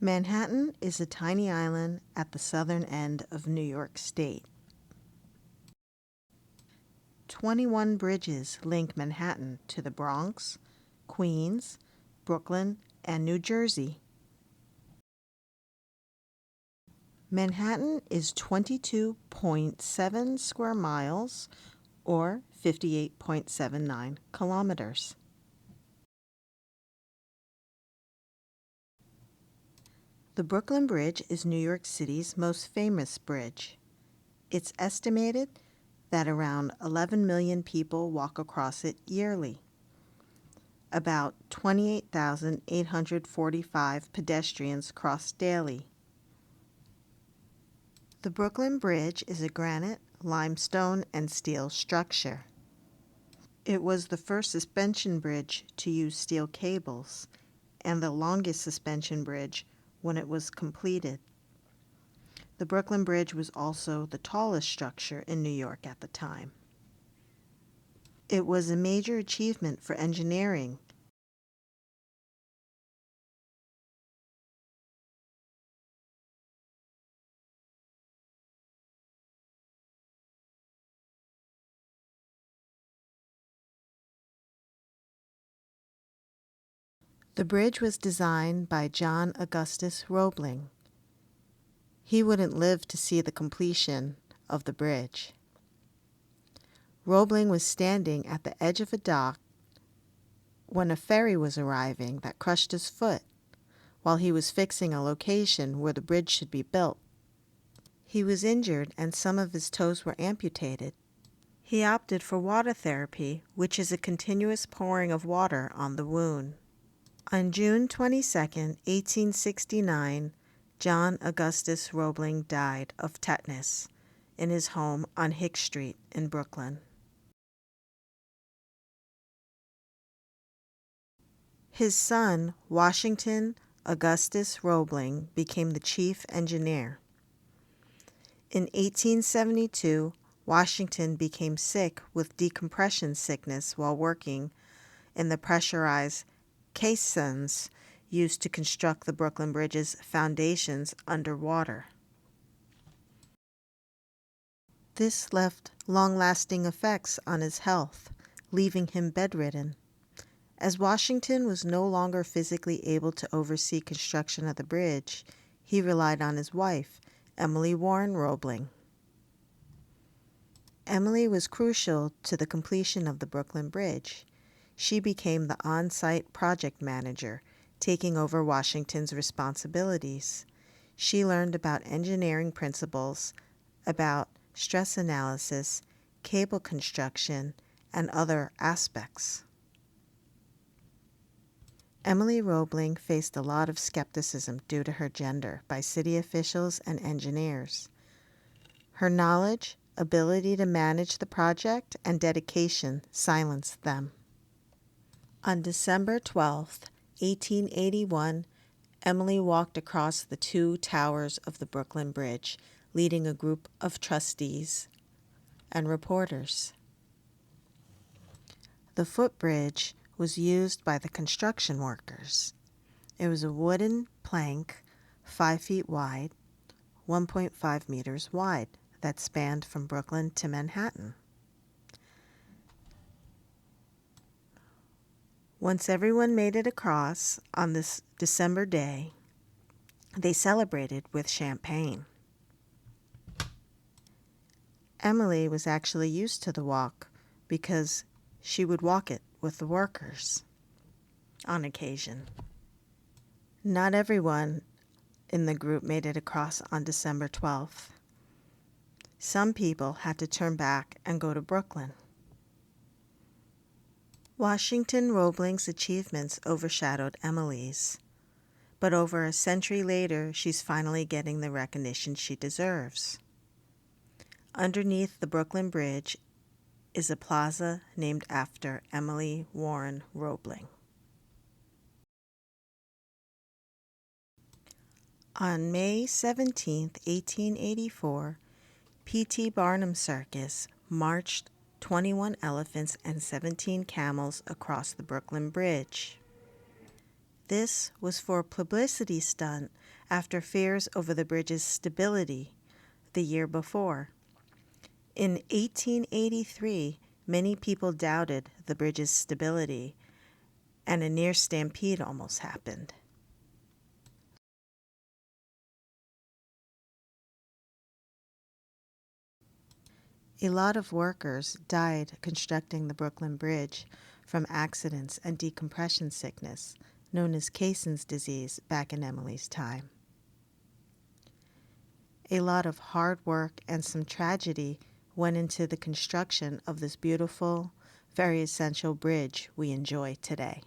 Manhattan is a tiny island at the southern end of New York State. 21 bridges link Manhattan to the Bronx, Queens, Brooklyn, and New Jersey. Manhattan is 22.7 square miles, or 58.79 kilometers. The Brooklyn Bridge is New York City's most famous bridge. It's estimated that around 11 million people walk across it yearly. About 28,845 pedestrians cross daily. The Brooklyn Bridge is a granite, limestone, and steel structure. It was the first suspension bridge to use steel cables, and the longest suspension bridge when it was completed. The Brooklyn Bridge was also the tallest structure in New York at the time. It was a major achievement for engineering. The bridge was designed by John Augustus Roebling. He wouldn't live to see the completion of the bridge. Roebling was standing at the edge of a dock when a ferry was arriving that crushed his foot while he was fixing a location where the bridge should be built. He was injured and some of his toes were amputated. He opted for water therapy, which is a continuous pouring of water on the wound. On June 22, 1869, John Augustus Roebling died of tetanus in his home on Hicks Street in Brooklyn. His son, Washington Augustus Roebling, became the chief engineer. In 1872, Washington became sick with decompression sickness while working in the pressurized caissons used to construct the Brooklyn Bridge's foundations underwater. This left long-lasting effects on his health, leaving him bedridden. As Washington was no longer physically able to oversee construction of the bridge, he relied on his wife, Emily Warren Roebling. Emily was crucial to the completion of the Brooklyn Bridge. She became the on-site project manager, taking over Washington's responsibilities. She learned about engineering principles, about stress analysis, cable construction, and other aspects. Emily Roebling faced a lot of skepticism due to her gender by city officials and engineers. Her knowledge, ability to manage the project, and dedication silenced them. On December 12, 1881, Emily walked across the two towers of the Brooklyn Bridge, leading a group of trustees and reporters. The footbridge was used by the construction workers. It was a wooden plank, 5 feet wide, 1.5 meters wide, that spanned from Brooklyn to Manhattan. Once everyone made it across on this December day, they celebrated with champagne. Emily was actually used to the walk because she would walk it with the workers on occasion. Not everyone in the group made it across on December 12th. Some people had to turn back and go to Brooklyn. Washington Roebling's achievements overshadowed Emily's, but over a century later, she's finally getting the recognition she deserves. Underneath the Brooklyn Bridge is a plaza named after Emily Warren Roebling. On May 17, 1884, P.T. Barnum Circus marched 21 elephants and 17 camels across the Brooklyn Bridge. This was for a publicity stunt after fears over the bridge's stability the year before. In 1883, many people doubted the bridge's stability, and a near stampede almost happened. A lot of workers died constructing the Brooklyn Bridge from accidents and decompression sickness, known as Cason's disease back in Emily's time. A lot of hard work and some tragedy went into the construction of this beautiful, very essential bridge we enjoy today.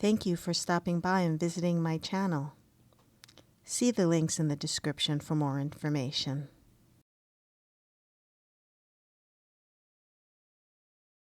Thank you for stopping by and visiting my channel. See the links in the description for more information.